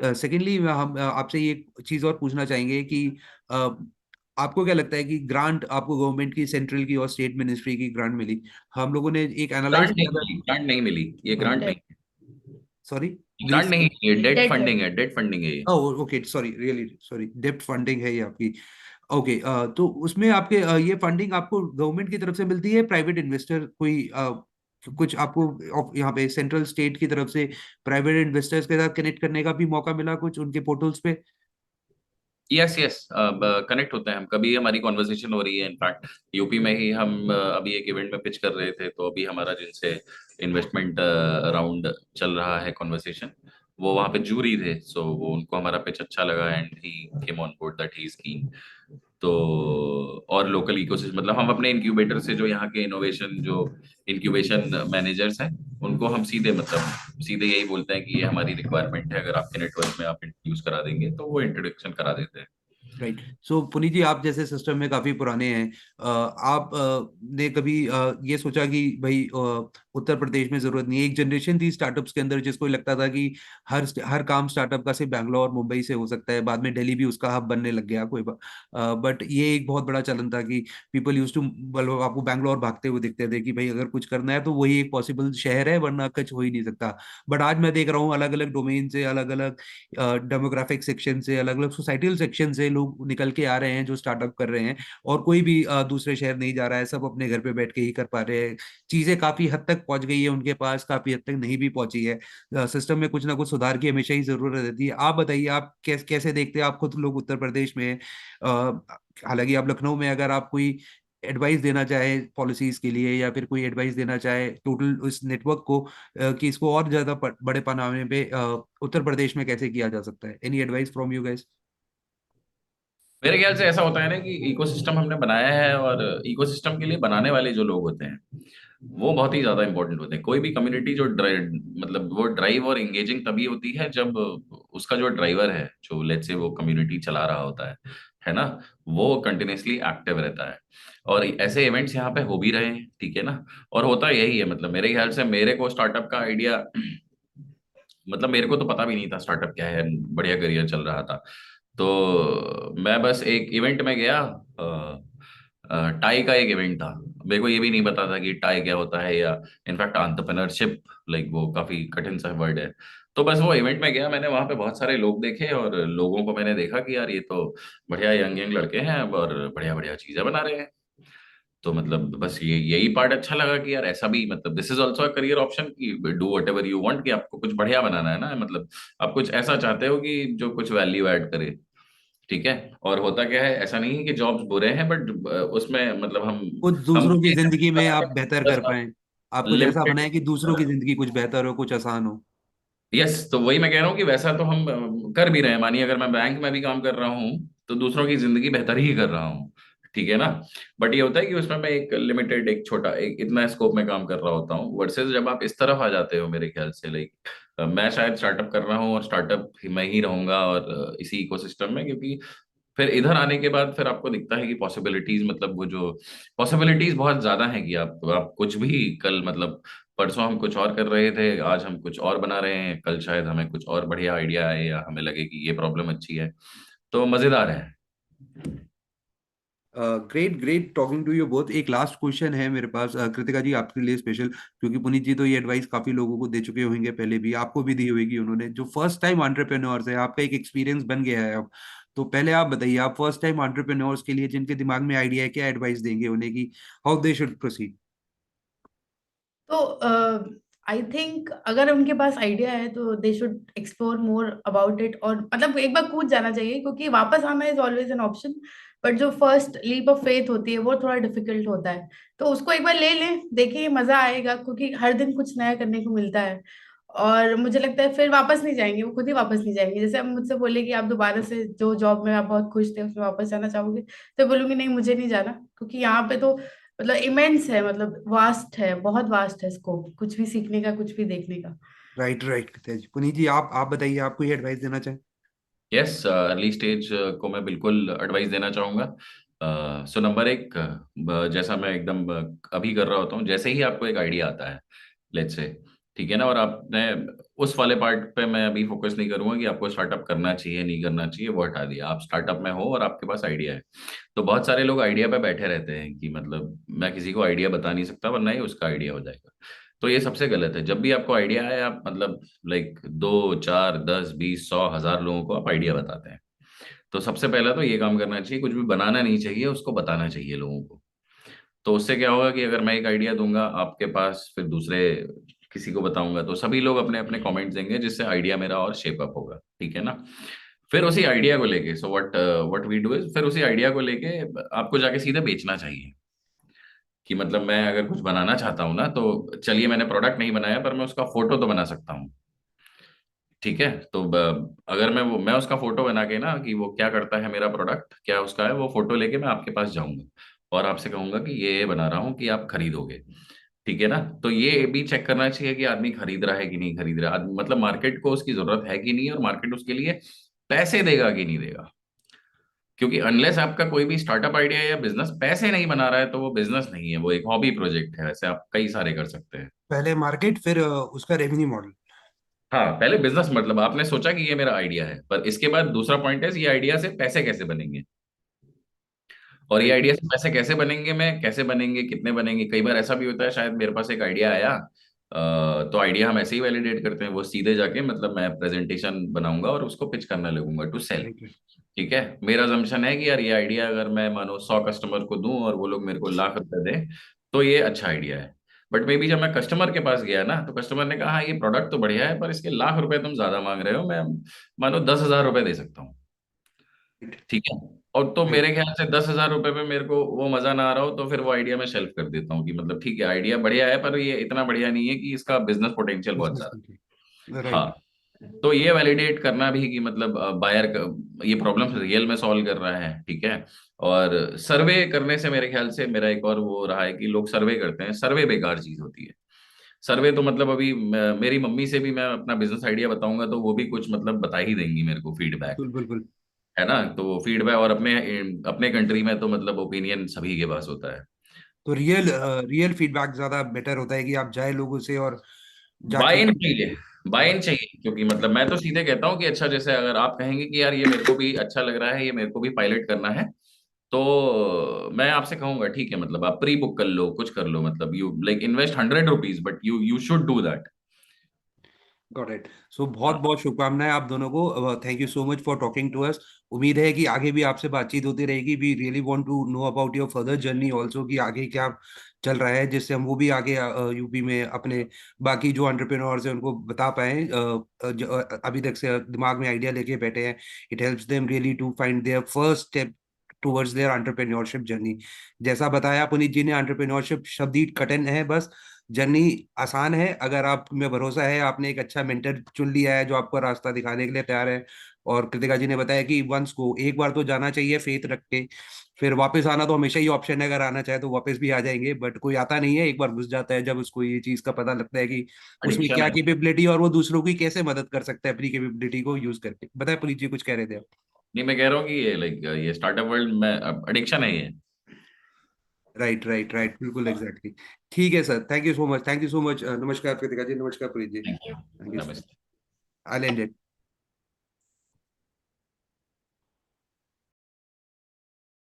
Secondly हम आपसे ये चीज और पूछना चाहेंगे कि अ, आपको क्या लगता है कि ग्रांट आपको गवर्नमेंट की, सेंट्रल की और स्टेट मिनिस्ट्री की ग्रांट मिली? हम लोगों ने एक एनालाइज ग्रांट नहीं किया था। मिली, ग्रांट नहीं मिली, ये हाँ, ग्रांट नहीं, सॉरी, ग्रांट प्लीज। नहीं, ये डेट डेट फंडिंग फंड। है, डेट फंडिंग है ये। ओके, सॉरी, रियली सॉरी, डेप्ट फंडिंग है ये आपकी। ओके, तो उसमें आपके ये फंडिंग आपको गवर्नमेंट की तरफ से मिलती है, प्राइवेट इन्वेस्टर कोई कुछ आपको यहाँ पे सेंट्रल स्टेट की तरफ से प्राइवेट इन्वेस्टर्स के साथ कनेक्ट करने का भी मौका मिला कुछ उनके पोर्टल्स पे? यस यस, कनेक्ट होते हैं हम, कभी हमारी कॉन्वर्सेशन हो रही है। इनफैक्ट यूपी में ही हम अभी एक इवेंट में पिच कर रहे थे, तो अभी हमारा जिनसे इन्वेस्टमेंट राउंड चल रहा है कॉन्वर्सेशन, वो वहाँ पे जूरी थे, सो वो उनको हमारा पिच अच्छा लगा and he came on board that he is keen. तो और लोकल इकोसिस्टम, मतलब हम अपने इंक्यूबेटर से जो यहाँ के इनोवेशन, जो इंक्यूबेशन मैनेजर्स हैं, उनको हम सीधे, मतलब सीधे यही बोलते हैं कि ये हमारी रिक्वायरमेंट है, अगर आपके नेटवर्क में आप इंट्रोड्यूस करा देंगे तो वो इंट्रोडक्शन करा देते हैं। राइट। सो पुनीत जी, आप जैसे सिस्टम में काफी पुराने हैं, आप ने कभी ये सोचा कि भाई उत्तर प्रदेश में जरूरत नहीं है? एक जनरेशन थी स्टार्टअप्स के अंदर जिसको लगता था कि हर काम स्टार्टअप का सिर्फ बैंगलोर मुंबई से हो सकता है, बाद में दिल्ली भी उसका हब बनने लग गया कोई। बट ये एक बहुत बड़ा चलन था कि पीपल यूज टू, मतलब आपको बैंगलोर भागते हुए दिखते थे कि भाई अगर कुछ करना है तो वही एक पॉसिबल शहर है, वरना कुछ हो ही नहीं सकता। बट आज मैं देख रहा हूँ अलग अलग डोमेन से, अलग अलग डेमोग्राफिक सेक्शन से, अलग अलग सोसाइटल सेक्शन से लोग निकल के आ रहे हैं जो स्टार्टअप कर रहे हैं, और कोई भी दूसरे शहर नहीं जा रहा है, सब अपने घर पे बैठ के ही कर पा रहे हैं। चीजें काफी हद तक पहुंच गई है उनके पास, काफी हद तक नहीं भी पहुंची है। सिस्टम में कुछ ना कुछ सुधार की हमेशा ही जरूरत रहती है। आप बताइए, आप कैसे देखते हैं? आप खुद लोग उत्तर प्रदेश में हैं। हालांकि आप लखनऊ में, अगर आप कोई एडवाइस देना चाहे पॉलिसीज के लिए, या फिर कोई एडवाइस देना चाहे टोटल इस नेटवर्क को, कि इसको और ज्यादा बड़े पैमाने पे उत्तर प्रदेश में कैसे किया जा सकता है, any advice from you guys? मेरे ख्याल से ऐसा होता है ना कि इकोसिस्टम हमने बनाया है, और इकोसिस्टम के लिए बनाने वाले जो लोग होते हैं वो बहुत ही ज्यादा इंपॉर्टेंट होते हैं। कोई भी कम्युनिटी जो ड्राइव, मतलब वो ड्राइव और एंगेजिंग तभी होती है जब उसका जो ड्राइवर है, जो लेट्स से वो कम्युनिटी चला रहा होता है ना, वो कंटिन्यूसली एक्टिव रहता है। और ऐसे इवेंट्स यहाँ पे हो भी रहे हैं, ठीक है ना। और होता यही है, मतलब मेरे ख्याल से मेरे को स्टार्टअप का आइडिया, मतलब मेरे को तो पता भी नहीं था स्टार्टअप क्या है, बढ़िया करियर चल रहा था। तो मैं बस एक इवेंट में गया, टाई का एक इवेंट था। मेरे को ये भी नहीं पता था कि टाई क्या होता है, या इनफैक्ट एंटरप्रेन्योरशिप, लाइक वो काफी कठिन सा वर्ड है। तो बस वो इवेंट में गया, मैंने वहां पे बहुत सारे लोग देखे, और लोगों को मैंने देखा कि यार ये तो बढ़िया यंग यंग लड़के हैं और बढ़िया बढ़िया चीजें बना रहे हैं। तो मतलब बस ये यही पार्ट अच्छा लगा कि यार ऐसा भी, मतलब this is also a career option कि do whatever you want, कि आपको कुछ बढ़िया बनाना है ना, मतलब आप कुछ ऐसा चाहते हो कि जो कुछ वैल्यू ऐड करे, ठीक है। और होता क्या है, ऐसा नहीं है कि जॉब्स बुरे हैं, बट उसमें मतलब कुछ हम दूसरों की ये जिंदगी में आप बेहतर कर सब पाए, आप कुछ ऐसा लिमिटेड। बनाए कि दूसरों की जिंदगी कुछ बेहतर हो, कुछ आसान हो। यस, तो वही मैं कह रहा हूँ कि वैसा तो हम कर भी रहे हैं। मानिए अगर मैं बैंक में भी काम कर रहा हूँ, तो दूसरों की जिंदगी बेहतर ही कर रहा हूँ, ठीक है ना। बट ये होता है कि उसमें मैं एक लिमिटेड, एक छोटा, एक इतना स्कोप में काम कर रहा होता हूँ, वर्सेस जब आप इस तरफ आ जाते हो, मेरे ख्याल से लाइक मैं शायद स्टार्टअप कर रहा हूँ और स्टार्टअप मैं ही रहूंगा, और इसी इकोसिस्टम में, क्योंकि फिर इधर आने के बाद फिर आपको दिखता है कि पॉसिबिलिटीज, मतलब वो जो पॉसिबिलिटीज बहुत ज्यादा हैं कि आप कुछ भी कल, मतलब परसों हम कुछ और कर रहे थे, आज हम कुछ और बना रहे हैं, कल शायद हमें कुछ और बढ़िया आइडिया आए, या हमें लगे कि ये प्रॉब्लम अच्छी है। तो मजेदार है। Great, great talking to you both. एक लास्ट क्वेश्चन है मेरे पास, कृतिका जी आपके लिए स्पेशल, क्योंकि पुनीत जी तो ये एडवाइस काफी लोगों को दे चुके होंगे पहले भी, आपको भी दी होगी उन्होंने, जो फर्स्ट टाइम एंटरप्रेन्योर्स है, आपका एक एक्सपीरियंस बन गया है अब। तो पहले आप बताइए, आप फर्स्ट टाइम एंटरप्रेन्योर्स के लिए जिनके दिमाग में आइडिया है, क्या एडवाइस देंगे उन्हें कि हाउ दे शुड प्रोसीड? तो आई थिंक अगर उनके पास आइडिया है तो they should explore more about it, और मतलब एक बार कूद जाना चाहिए, क्योंकि वापस आना is always an option. But जो फर्स्ट लीप ऑफ फेथ होती है वो थोड़ा डिफिकल्ट होता है। तो उसको एक बार ले लें, देखिए मजा आएगा, क्योंकि हर दिन कुछ नया करने को मिलता है। और मुझे लगता है फिर वापस नहीं जाएंगे, वो खुद ही वापस नहीं जाएंगे। जैसे अब मुझसे बोले कि आप दोबारा से जो जॉब में आप बहुत खुश थे उसमें वापस जाना चाहोगे, तो बोलूंगी नहीं, मुझे नहीं जाना, क्योंकि यहाँ पे तो मतलब इमेंस है, मतलब वास्ट है, बहुत वास्ट है स्कोप, कुछ भी सीखने का, कुछ भी देखने का। राइट, राइट, कृतिका जी। पुनीत जी, आप बताइए, आप कोई एडवाइस देना चाहें? यस, अर्ली स्टेज को मैं बिल्कुल एडवाइस देना चाहूँगा। सो नंबर एक, जैसा मैं एकदम अभी कर रहा होता हूँ, जैसे ही आपको एक आइडिया आता है, लेट्स से ठीक है ना। और आपने उस वाले पार्ट पे मैं अभी फोकस नहीं करूंगा कि आपको स्टार्टअप करना चाहिए नहीं करना चाहिए, वो हटा दिया। आप स्टार्टअप में हो और आपके पास आइडिया है। तो बहुत सारे लोग आइडिया पे बैठे रहते हैं कि मतलब मैं किसी को आइडिया बता नहीं सकता वरना ही उसका आइडिया हो जाएगा। तो ये सबसे गलत है। जब भी आपको आइडिया है आप मतलब लाइक 2 4 10 20 100 1000 लोगों को आप आइडिया बताते हैं। तो सबसे पहला तो ये काम करना चाहिए, कुछ भी बनाना नहीं चाहिए, उसको बताना चाहिए लोगों को। तो उससे क्या होगा कि अगर मैं एक आइडिया दूंगा आपके पास, फिर दूसरे किसी को बताऊंगा, तो सभी लोग अपने अपने कमेंट्स देंगे, जिससे आइडिया मेरा और शेप अप होगा। ठीक है ना। फिर उसी आइडिया को लेके so what we do is, फिर उसी आइडिया को लेके आपको जाके सीधे बेचना चाहिए। कि मतलब मैं अगर कुछ बनाना चाहता हूँ ना, तो चलिए मैंने प्रोडक्ट नहीं बनाया पर मैं उसका फोटो तो बना सकता हूँ। ठीक है। तो अगर मैं उसका फोटो बना के ना कि वो क्या करता है, मेरा प्रोडक्ट क्या उसका है, वो फोटो लेके मैं आपके पास जाऊंगा और आपसे कहूंगा कि ये बना रहा हूँ कि आप खरीदोगे। ठीक है ना। तो ये भी चेक करना चाहिए कि आदमी खरीद रहा है कि नहीं खरीद रहा है, मतलब मार्केट को उसकी जरूरत है कि नहीं, और मार्केट उसके लिए पैसे देगा कि नहीं देगा। क्योंकि अनलेस आपका कोई भी स्टार्टअप आइडिया या बिजनेस पैसे नहीं बना रहा है, तो वो बिजनेस नहीं है, वो एक हॉबी प्रोजेक्ट है। वैसे आप कई सारे कर सकते हैं। पहले मार्केट, फिर उसका रेवेन्यू मॉडल। हाँ, पहले बिजनेस मतलब आपने सोचा कि ये मेरा आइडिया है, पर इसके बाद दूसरा पॉइंट है ये आइडिया से पैसे कैसे बनेंगे। और ये राइट। आइडिया से पैसे कैसे बनेंगे, मैं कैसे बनेंगे, कितने बनेंगे। कई बार ऐसा भी होता है शायद मेरे पास एक आइडिया आया, तो आइडिया हम ऐसे ही वैलिडेट करते हैं, वो सीधे जाके मतलब मैं प्रेजेंटेशन बनाऊंगा और उसको पिच करने लगूंगा टू सेल। राइट। ठीक है। मेरा जम्पशन है कि यार ये आइडिया अगर मैं मानो 100 कस्टमर को दूं और वो लोग मेरे को लाख रुपए दें, तो ये अच्छा आइडिया है। बट मे बी जब मैं कस्टमर के पास गया ना, तो कस्टमर ने कहा हाँ ये प्रोडक्ट तो बढ़िया है, पर इसके लाख रुपए तुम ज्यादा मांग रहे हो, मैं मानो 10,000 रुपए दे सकता हूँ। ठीक है। और तो राइट। मेरे ख्याल से 10,000 रुपए पे मेरे को वो मजा ना आ रहा हो, तो फिर वो आइडिया मैं शेल्फ कर देता हूँ कि मतलब ठीक है आइडिया बढ़िया है, पर ये इतना बढ़िया नहीं है कि इसका बिजनेस पोटेंशियल बहुत बिजनेस ज्यादा। राइट। हाँ। तो ये वैलिडेट करना भी कि मतलब बायर ये प्रॉब्लम रियल में सॉल्व कर रहा है। ठीक है। और सर्वे करने से मेरे ख्याल से मेरा एक और वो रहा है कि लोग सर्वे करते हैं, सर्वे बेकार चीज होती है। सर्वे तो मतलब अभी मेरी मम्मी से भी मैं अपना बिजनेस आइडिया बताऊंगा तो वो भी कुछ मतलब बता ही देंगी मेरे को फीडबैक। बिल्कुल बिल्कुल। है ना। तो फीडबैक और अपने अपने कंट्री में तो मतलब ओपिनियन सभी के पास होता है। तो रियल फीडबैक ज्यादा बेटर होता है कि आप जाए लोगों से और जाके। बाय इन चाहिए, बाय इन चाहिए, क्योंकि मतलब मैं तो सीधे कहता हूँ कि अच्छा जैसे अगर आप कहेंगे कि यार ये मेरे को भी अच्छा लग रहा है, ये मेरे को भी पायलट करना है, तो मैं आपसे कहूंगा ठीक है मतलब आप प्री बुक कर लो, कुछ कर लो, मतलब you like invest 100 rupees, but you should do that. Got it. So बहुत हाँ। बहुत शुभकामनाएं आप दोनों को। Thank you so much for talking to us. उम्मीद है कि आगे भी आपसे बातचीत होती रहेगी। We really want to know about your further journey also, कि आगे क्या चल रहा है, जिससे हम वो भी आगे यूपी में अपने बाकी जो एंटरप्रेन्योर्स हैं उनको बता पाए। अभी तक से दिमाग में आइडिया लेके बैठे हैं, it helps them really to find their first step towards their entrepreneurship journey. जैसा बताया पुनीत जी ने, एंटरप्रेन्योरशिप शब्द ही कठिन है, बस जर्नी आसान है। अगर आप में भरोसा है, आपने एक अच्छा मेंटर चुन लिया है जो आपको रास्ता दिखाने के लिए तैयार है। और कृतिका जी ने बताया कि वंस को एक बार तो जाना चाहिए फेथ रख के, फिर वापस आना तो हमेशा ही ऑप्शन है। अगर आना चाहे तो वापस भी आ जाएंगे, बट कोई आता नहीं है, एक बार घुस जाता है जब उसको ये चीज का पता लगता है कि उसमें एडिक्शन क्या है। कैपेबिलिटी और वो दूसरों की कैसे मदद कर सकता है अपनी कैपेबिलिटी को यूज करके। बताए पुनीत जी, कुछ कह रहे थे आप। नहीं, मैं कह रहा हूँ कि ये लाइक ये स्टार्टअप वर्ल्ड में एडिक्शन है ये। राइट राइट राइट, बिल्कुल एग्जैक्टली। ठीक है sir, thank you so much, thank you so much. नमस्कार कृतिका जी, नमस्कार Puneet ji. Thank you. Thank you sir. नमस्ते। I and